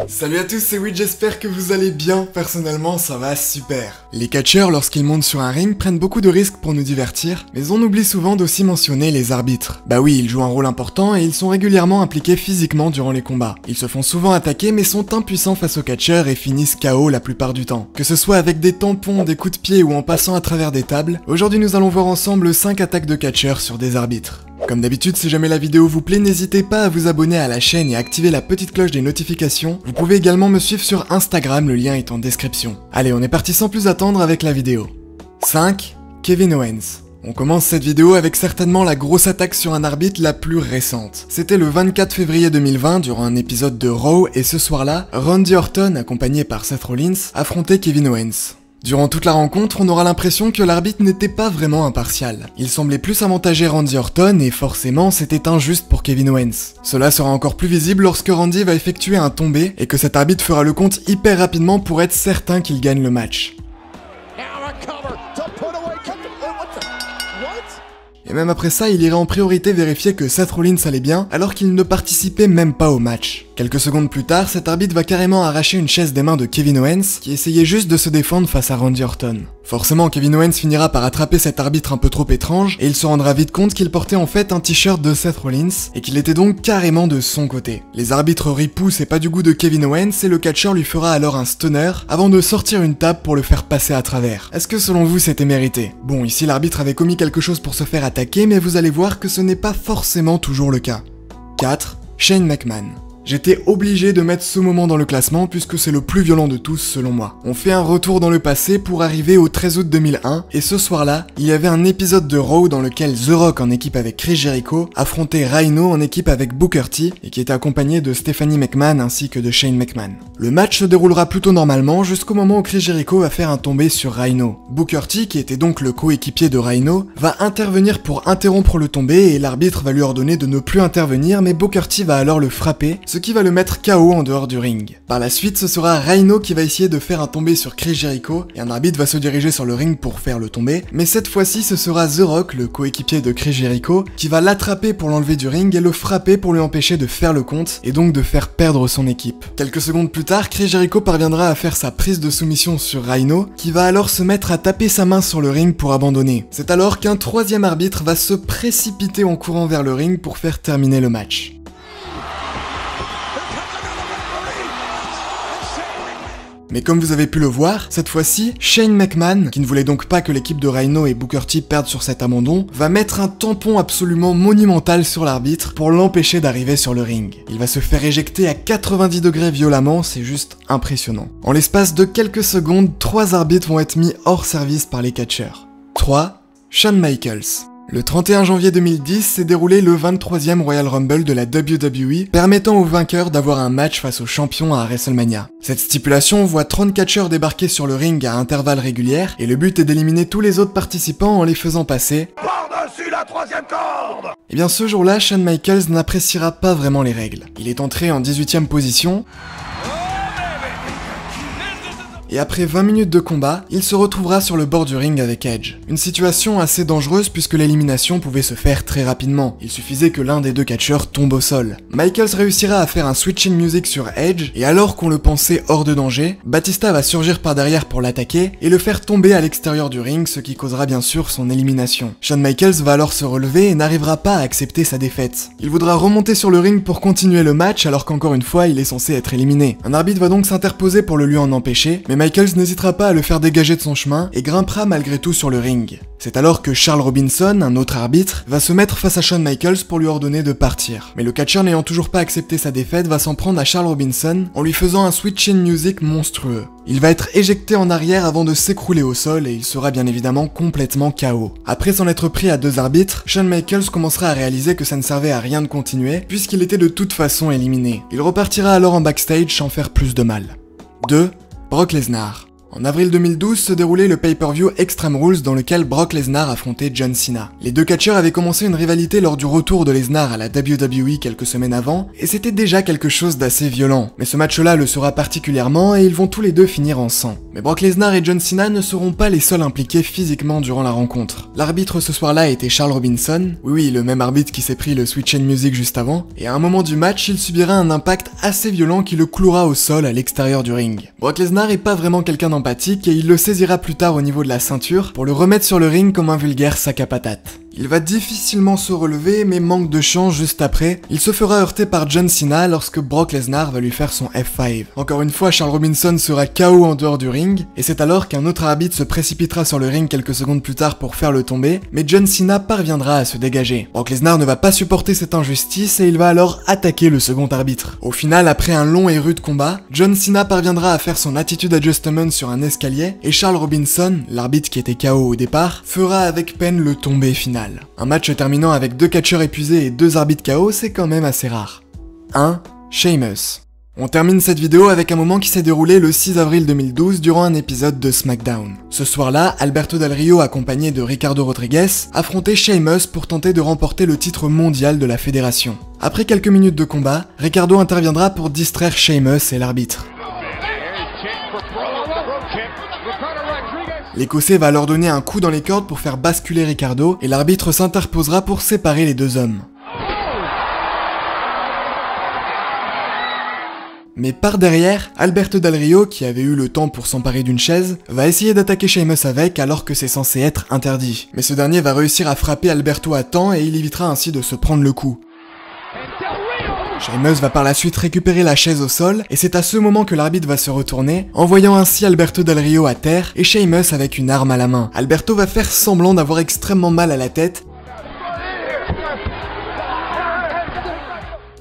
Salut à tous, c'est Will, j'espère que vous allez bien. Personnellement, ça va super. Les catcheurs, lorsqu'ils montent sur un ring, prennent beaucoup de risques pour nous divertir, mais on oublie souvent d'aussi mentionner les arbitres. Bah oui, ils jouent un rôle important et ils sont régulièrement impliqués physiquement durant les combats. Ils se font souvent attaquer mais sont impuissants face aux catcheurs et finissent KO la plupart du temps. Que ce soit avec des tampons, des coups de pied ou en passant à travers des tables, aujourd'hui nous allons voir ensemble 5 attaques de catcheurs sur des arbitres. Comme d'habitude, si jamais la vidéo vous plaît, n'hésitez pas à vous abonner à la chaîne et activer la petite cloche des notifications. Vous pouvez également me suivre sur Instagram, le lien est en description. Allez, on est parti sans plus attendre avec la vidéo. 5. Kevin Owens. On commence cette vidéo avec certainement la grosse attaque sur un arbitre la plus récente. C'était le 24 février 2020 durant un épisode de Raw et ce soir-là, Randy Orton, accompagné par Seth Rollins, affrontait Kevin Owens. Durant toute la rencontre, on aura l'impression que l'arbitre n'était pas vraiment impartial. Il semblait plus avantager Randy Orton et forcément c'était injuste pour Kevin Owens. Cela sera encore plus visible lorsque Randy va effectuer un tombé et que cet arbitre fera le compte hyper rapidement pour être certain qu'il gagne le match. Et même après ça, il irait en priorité vérifier que Seth Rollins allait bien alors qu'il ne participait même pas au match. Quelques secondes plus tard, cet arbitre va carrément arracher une chaise des mains de Kevin Owens qui essayait juste de se défendre face à Randy Orton. Forcément, Kevin Owens finira par attraper cet arbitre un peu trop étrange et il se rendra vite compte qu'il portait en fait un t-shirt de Seth Rollins et qu'il était donc carrément de son côté. Les arbitres ripoussent et pas du goût de Kevin Owens et le catcheur lui fera alors un stunner avant de sortir une table pour le faire passer à travers. Est-ce que selon vous c'était mérité? Bon, ici l'arbitre avait commis quelque chose pour se faire attaquer, mais vous allez voir que ce n'est pas forcément toujours le cas. 4. Shane McMahon. J'étais obligé de mettre ce moment dans le classement puisque c'est le plus violent de tous selon moi. On fait un retour dans le passé pour arriver au 13 août 2001 et ce soir-là, il y avait un épisode de Raw dans lequel The Rock en équipe avec Chris Jericho affrontait Rhino en équipe avec Booker T et qui était accompagné de Stephanie McMahon ainsi que de Shane McMahon. Le match se déroulera plutôt normalement jusqu'au moment où Chris Jericho va faire un tombé sur Rhino. Booker T, qui était donc le coéquipier de Rhino, va intervenir pour interrompre le tombé et l'arbitre va lui ordonner de ne plus intervenir mais Booker T va alors le frapper, ce qui va le mettre KO en dehors du ring. Par la suite, ce sera Rhino qui va essayer de faire un tombé sur Chris Jericho et un arbitre va se diriger sur le ring pour faire le tombé, mais cette fois-ci ce sera The Rock, le coéquipier de Chris Jericho, qui va l'attraper pour l'enlever du ring et le frapper pour lui empêcher de faire le compte et donc de faire perdre son équipe. Quelques secondes plus tard, Chris Jericho parviendra à faire sa prise de soumission sur Rhino, qui va alors se mettre à taper sa main sur le ring pour abandonner. C'est alors qu'un troisième arbitre va se précipiter en courant vers le ring pour faire terminer le match. Mais comme vous avez pu le voir, cette fois-ci, Shane McMahon, qui ne voulait donc pas que l'équipe de Rhino et Booker T perdent sur cet abandon, va mettre un tampon absolument monumental sur l'arbitre pour l'empêcher d'arriver sur le ring. Il va se faire éjecter à 90 degrés violemment, c'est juste impressionnant. En l'espace de quelques secondes, 3 arbitres vont être mis hors service par les catcheurs. 3. Shawn Michaels. Le 31 janvier 2010 s'est déroulé le 23e Royal Rumble de la WWE, permettant aux vainqueurs d'avoir un match face aux champions à WrestleMania. Cette stipulation voit 30 catcheurs débarquer sur le ring à intervalles réguliers, et le but est d'éliminer tous les autres participants en les faisant passer par-dessus la 3e corde. Et bien ce jour-là, Shawn Michaels n'appréciera pas vraiment les règles. Il est entré en 18e position, et après 20 minutes de combat, il se retrouvera sur le bord du ring avec Edge. Une situation assez dangereuse puisque l'élimination pouvait se faire très rapidement. Il suffisait que l'un des deux catcheurs tombe au sol. Michaels réussira à faire un switching music sur Edge, et alors qu'on le pensait hors de danger, Batista va surgir par derrière pour l'attaquer et le faire tomber à l'extérieur du ring, ce qui causera bien sûr son élimination. Shawn Michaels va alors se relever et n'arrivera pas à accepter sa défaite. Il voudra remonter sur le ring pour continuer le match alors qu'encore une fois il est censé être éliminé. Un arbitre va donc s'interposer pour le lui en empêcher, mais Michaels n'hésitera pas à le faire dégager de son chemin et grimpera malgré tout sur le ring. C'est alors que Charles Robinson, un autre arbitre, va se mettre face à Shawn Michaels pour lui ordonner de partir. Mais le catcheur n'ayant toujours pas accepté sa défaite va s'en prendre à Charles Robinson en lui faisant un switching music monstrueux. Il va être éjecté en arrière avant de s'écrouler au sol et il sera bien évidemment complètement KO. Après s'en être pris à 2 arbitres, Shawn Michaels commencera à réaliser que ça ne servait à rien de continuer puisqu'il était de toute façon éliminé. Il repartira alors en backstage sans faire plus de mal. 2. Brock Lesnar. En avril 2012 se déroulait le pay-per-view Extreme Rules dans lequel Brock Lesnar affrontait John Cena. Les deux catcheurs avaient commencé une rivalité lors du retour de Lesnar à la WWE quelques semaines avant, et c'était déjà quelque chose d'assez violent. Mais ce match-là le sera particulièrement et ils vont tous les deux finir en sang. Mais Brock Lesnar et John Cena ne seront pas les seuls impliqués physiquement durant la rencontre. L'arbitre ce soir-là était Charles Robinson, oui le même arbitre qui s'est pris le Switch and Music juste avant, et à un moment du match il subira un impact assez violent qui le clouera au sol à l'extérieur du ring. Brock Lesnar est pas vraiment quelqu'un d'empathique et il le saisira plus tard au niveau de la ceinture pour le remettre sur le ring comme un vulgaire sac à patates. Il va difficilement se relever mais manque de chance juste après, il se fera heurter par John Cena lorsque Brock Lesnar va lui faire son F5. Encore une fois, Charles Robinson sera KO en dehors du ring, et c'est alors qu'un autre arbitre se précipitera sur le ring quelques secondes plus tard pour faire le tomber, mais John Cena parviendra à se dégager. Brock Lesnar ne va pas supporter cette injustice et il va alors attaquer le second arbitre. Au final, après un long et rude combat, John Cena parviendra à faire son attitude adjustment sur un escalier, et Charles Robinson, l'arbitre qui était KO au départ, fera avec peine le tombé final. Un match terminant avec 2 catcheurs épuisés et 2 arbitres KO, c'est quand même assez rare. 1. Sheamus. On termine cette vidéo avec un moment qui s'est déroulé le 6 avril 2012 durant un épisode de SmackDown. Ce soir-là, Alberto Del Rio accompagné de Ricardo Rodriguez affrontait Sheamus pour tenter de remporter le titre mondial de la fédération. Après quelques minutes de combat, Ricardo interviendra pour distraire Sheamus et l'arbitre. L'Écossais va leur donner un coup dans les cordes pour faire basculer Ricardo et l'arbitre s'interposera pour séparer les deux hommes. Mais par derrière, Alberto Del Rio, qui avait eu le temps pour s'emparer d'une chaise, va essayer d'attaquer Sheamus avec alors que c'est censé être interdit. Mais ce dernier va réussir à frapper Alberto à temps et il évitera ainsi de se prendre le coup. Sheamus va par la suite récupérer la chaise au sol, et c'est à ce moment que l'arbitre va se retourner, envoyant ainsi Alberto Del Rio à terre, et Sheamus avec une arme à la main. Alberto va faire semblant d'avoir extrêmement mal à la tête,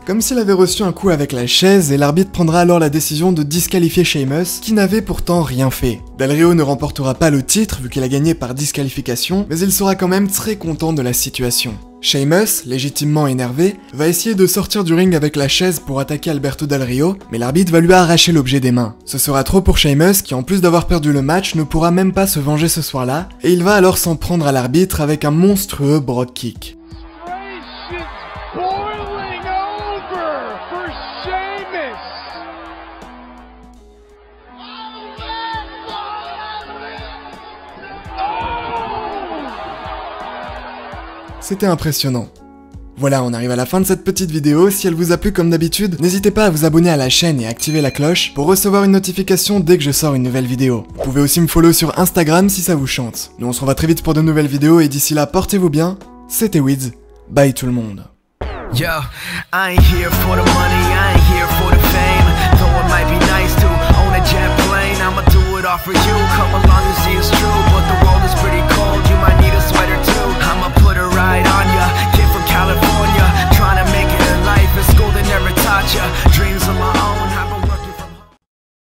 comme s'il avait reçu un coup avec la chaise, et l'arbitre prendra alors la décision de disqualifier Sheamus, qui n'avait pourtant rien fait. Del Rio ne remportera pas le titre, vu qu'il a gagné par disqualification, mais il sera quand même très content de la situation. Sheamus, légitimement énervé, va essayer de sortir du ring avec la chaise pour attaquer Alberto Del Rio, mais l'arbitre va lui arracher l'objet des mains. Ce sera trop pour Sheamus qui, en plus d'avoir perdu le match, ne pourra même pas se venger ce soir-là, et il va alors s'en prendre à l'arbitre avec un monstrueux Brogue Kick. C'était impressionnant. Voilà, on arrive à la fin de cette petite vidéo. Si elle vous a plu comme d'habitude, n'hésitez pas à vous abonner à la chaîne et activer la cloche pour recevoir une notification dès que je sors une nouvelle vidéo. Vous pouvez aussi me follow sur Instagram si ça vous chante. Nous on se revoit très vite pour de nouvelles vidéos et d'ici là, portez-vous bien. C'était Wiz. Bye tout le monde. Yo, I ain't here for the money, I ain't here for the